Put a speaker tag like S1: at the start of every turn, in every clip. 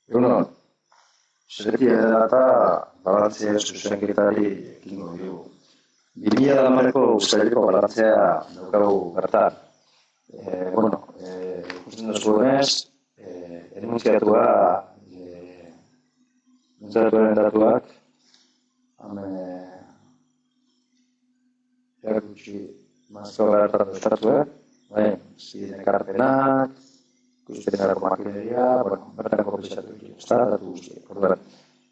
S1: Egunon, zereti eta balantzea zuzenketari ekingo dugu. 2010ko uztaileko balantzea daukagu bertan. Ikusten duzuenez, enuntziatua, enuntziatuaren datuak, erakutsi mazko bertan dutatuak, ziren ekarpenak, ikusten makineria, bertan kompensatu ditu, datu guztiak.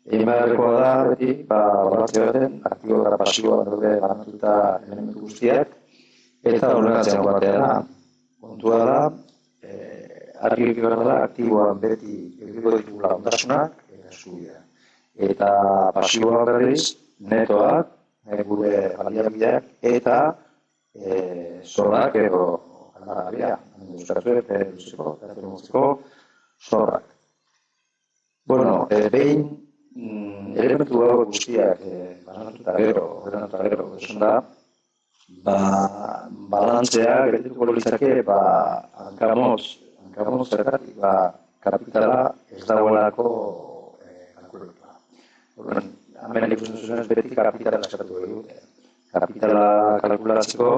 S1: Egin beharrekoa da, beti, balantzea baten, aktibo eta pasiboa daude banatuta elementu guztiak, eta horregatzen batea da. Kontua da, argi behar da, aktiboan beti egiko ditugula ondasunak, eta eskubidea. Eta pasiboa berriz, netoak, gure baliabideak, eta zorrak edo kanarabia, zorrak. Behin, elementu hau guztiak banatuta gero, esan da, balantzea gertuko litzake hankamotz zergatik, kapitala ez dagoelako kalkulatua. Hemen ikusten zuzunez beti kapitala eskatu dute. Kapitala kalkulatzeko,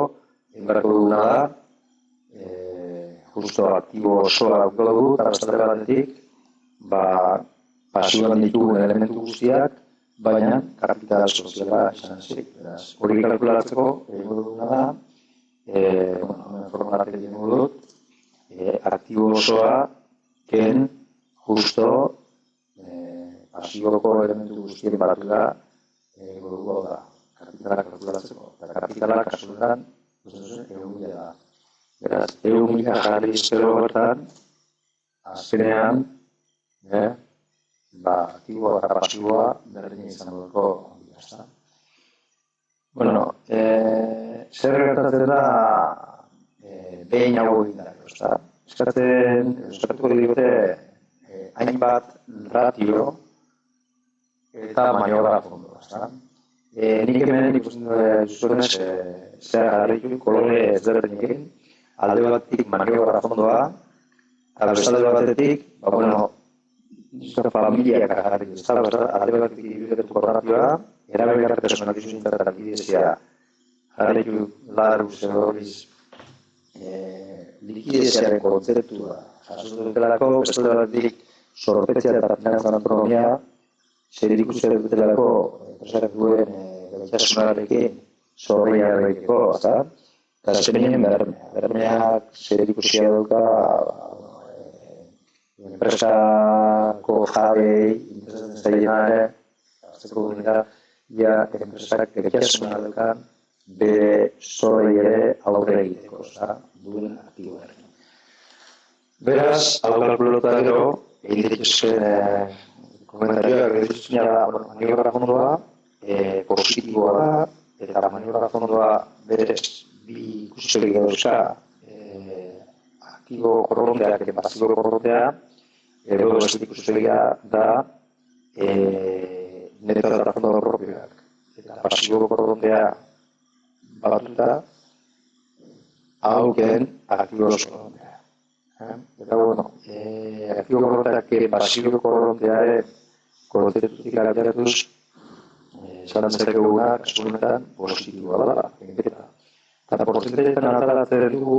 S1: egin beharko duguna da, justo aktibo osoa dauko dugu, eta bastante batetik, pasiboan ditugun elementu guztiak, baina kapital soziala izan ezik. Hori kalkulatzeko, egingo duguna da, formulatik egingo dut, aktibo osoa, ken, justo, pasiboko elementu guztien baratua, egingo dugu da, kapitala kalkulatzeko. Eta kapitala kasuetan, egun da. Beraz, egun jarri espero bertan, azkenean, aktiboa eta pasiboa berdin izango dugu. Zer gertatzen da behin hau egin dago, eskatuko dute hainbat ratio eta maniobra fondoa. Nik hemen ikusten duzuenez zer garritu kolore ezberdinekin, alde batetik maniobra fondoa, eta beste alde batetik, familiak agarri ez da, alde batetik irudetuko ratioa, erabegarra personalizazioa eta likidezia jarraitu laruz edo horiz likideziaren kontzeptua jaso dutelako, beste alde batetik zorpetzea eta finantzan autonomia zer ikusten dutelako enpresarak duen gaitasunarekin zorria egiteko, eta azkenean bermeak zer ikusia dauka enpresako jabei, interesatzen zaienare, azteko dira, enpresak gaitasunak daukan bere zorrei ere aurre egiteko, duen aktiboa. Beraz, hau kalkulota gero, egin dituzken komentarioak maniobra fondoa, positiboa da, eta maniobra fondoa berez bi ikuspegi dauzka, aktibo korronteak eta pasibo korrontea, edo bestetik ikuspegia da neto eta fondo propioak. Eta pasibo korrontea batuta, hauken aktibo korrontea. Eta aktibo korronteak pasibo korrontearen kontzeptutik alderatuz, esan dezakeguna, kasunetan, positiboa da, eta porzenteetan atalatzen dugu,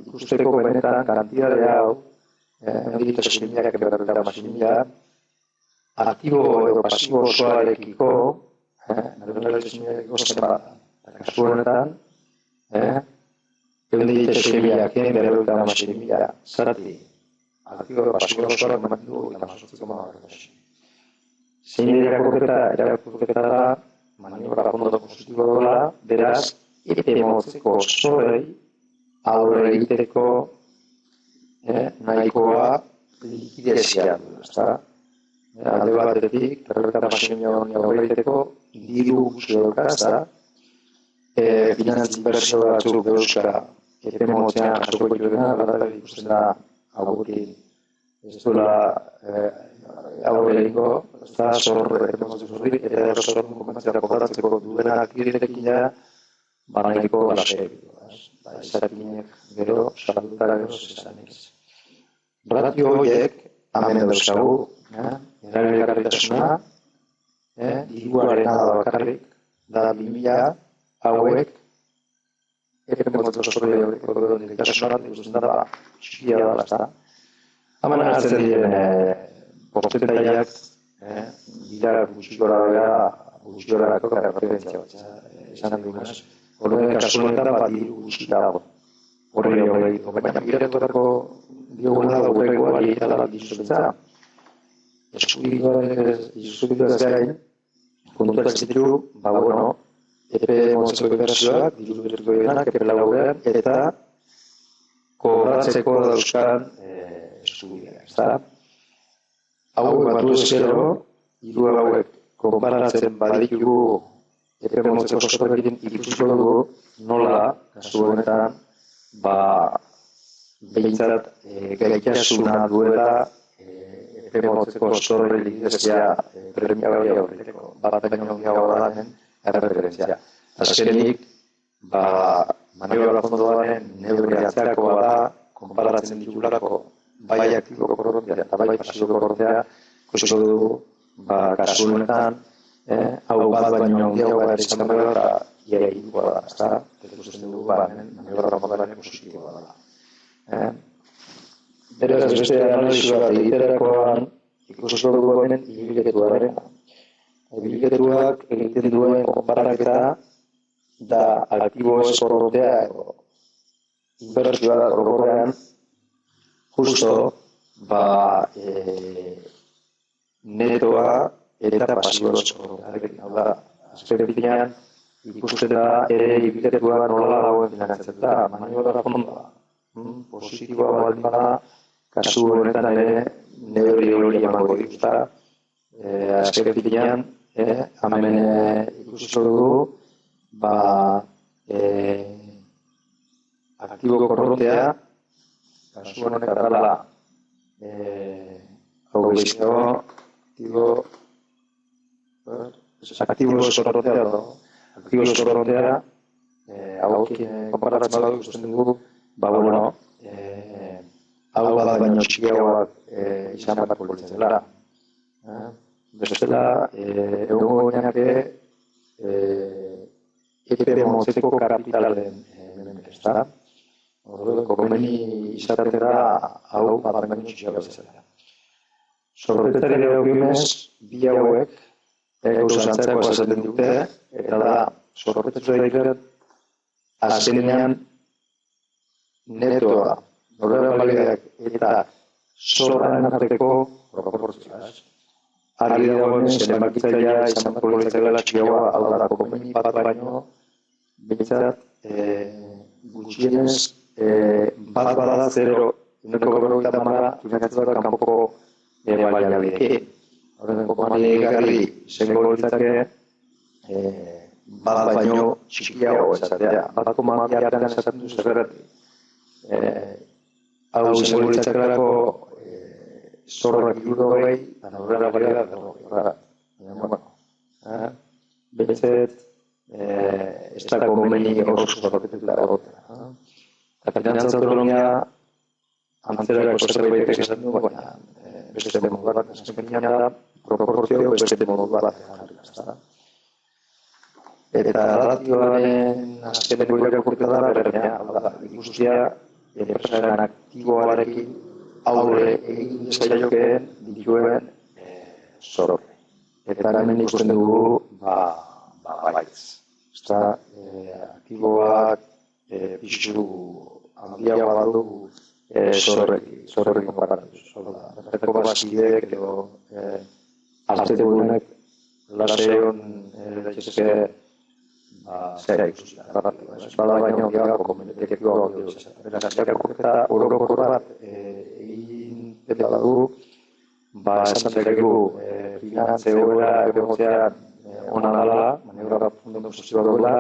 S1: ikusteko benetan kantidade hau, egiten esimilak eberretara masimila, aktibo edo pasibo osoarekiko, eberretara esimilakiko zenbat, kasu honetan, egiten esimilak eberretara masimila, zerati, aktibo edo pasibo osoak ematen dugu, eta masotziko magarretaz. Zein irakurketa da, maniobra fondo positibo dola, beraz, motzeko zorei aurre egiteko nahikoa likidezia du, alde batetik, terroreta masimila honi aurre egiteko diru guzti dauka, finantz inbertsio batzuk dauzka motzean jasoko dituena, bat ikusten da agurin ez duela aurre egingo, zorre eta errozorren komentzera kobratzeko duena aktibidetekin ja, nahiko lasegiko. Izakinek gero, salutara gero zesan ez. Ratio horiek hemen dauzkagu, erabilgarritasuna, diruarena da bakarrik, da 2000 hauek, motzeko zorri horreko ikasunak, ikusten da, txikia da, ezta. Hemen hartzen diren portzentaiak, dira gutxi-gorako referentzia bat, esan dugunaz. Horren kasunetan diru gutxi dago. Horri, baina bilaturako dioguna da gurrekoa lietala dizubetza. Eskubidioaz gain, kontuak zitu, epe motzeko inbertsioak, diru berriko egenak, epe laburrean, eta kobratzeko dauzkan eskubidea. Hau batu ezkero, hiru hauek konparatzen baditugu epe motzeko zorrekin ikusiko dugu nola, kasu honetan, behintzat gaitasuna duela epe motzeko zorre ligezia premia horreteko, bat baino gehiago da den erreferentzia. Azkenik, maniobra fondoaren neurri atzeakoa da, konparatzen ditugulako bai aktiboko korrontea eta bai pasiboko korrontea, ikusiko dugu, kasu honetan, hau bat baino handiago gara izan behar da, ia egikoa da, ezta? Eta ikusten dugu, maniobra fondoaren positiboa da. Beraz, beste analizu bat egiterakoan, ikusiko dugu hemen ibilketuaren. Ibilketuak egiten duen konparaketa da aktibo ez korrontea edo inbertsioa da orokorrean justo netoa eta pasibo ez korrontearekin. Hau da, azken finean ikusten da ere ibilketua nola dagoen finanzatzen da, maniobra fondoa. Positiboa baldin bada, kasu honetan ere neurri hori emango dituzta. Azken finean, hemen ikusiko dugu, aktiboko korrontea, kasu honetan dela, hau behizio, aktibo korrontea, hauekin konparatzen badu ikusten dugu, hau bada baino txikiagoak izan bat politzen dela. Bestela, egongo gainake epe motzeko kapitalaren ezta. Komeni izaten da hau bat baino txikiagoa bezala. Zorrotetari dagokionez, bi hauek gauzantzako esaten dute, eta da, zorrotetari daikat azkenean netoa, horrela balideak eta zorraren arteko proportzioa. Argi dagoenez, zenbakitzailea izan bat politzakela txikiagoa, hau da, komeni bat baino, behintzat, gutxienez, bat bada 0,90 finantzatzen da kanpoko baliabideekin. Horren, komeni egarri zengo litzake, bat baino txikiago esatea. Bat komaniarean esaten du zerretik. Hau zengo litzakelako zorrak irudogei, eta horrela baliada berrogei. Betzet, ez da komeni horrek zorroketik da horretara. Eta finantza autonomia antzerako zerbaitek esaten du, baina beste modu bat, azkenean da, proporzio beste modu bat. Eta ratioaren azkeneko irakurketa da berdina, ikustia enpresaren aktiboarekin aurre egin zaiokeen dituen zorroke. Eta hemen ikusten dugu, baitz. Aktiboak pixu handiagoa badugu zorrorekin konparatuz. Bertako bazkideek edo aztegunek laseon daitezke zera ikusia. Bada baino gehiago komentekeko hau dugu. Beraz, irakurketa orokor bat egin eta badu, esan zekegu finantze egoera egotzean ona dela, maniobra fundamentu positiboa duela,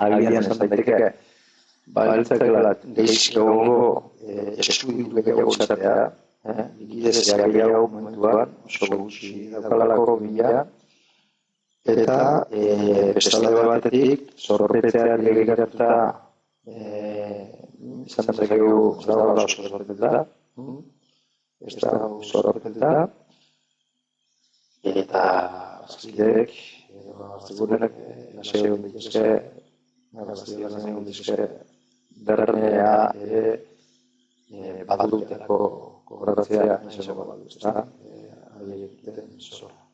S1: agian esan daiteke, eltzakela geizko gongo eskuditu gehiago izatea, likidezia gehiago momentuan, oso gutxi daukalako bila, eta bestalde batetik, zorropetzea legegaratuta izan zekegu dagoela oso zorropetzea, ez da zorroketeta, eta bazkideek, bazigunek, lasei hon dituzke, bazkideek lasei hon dituzke, bernea ere baduteko kobratzea, nahi zego badut, ez da, haiek den zorra.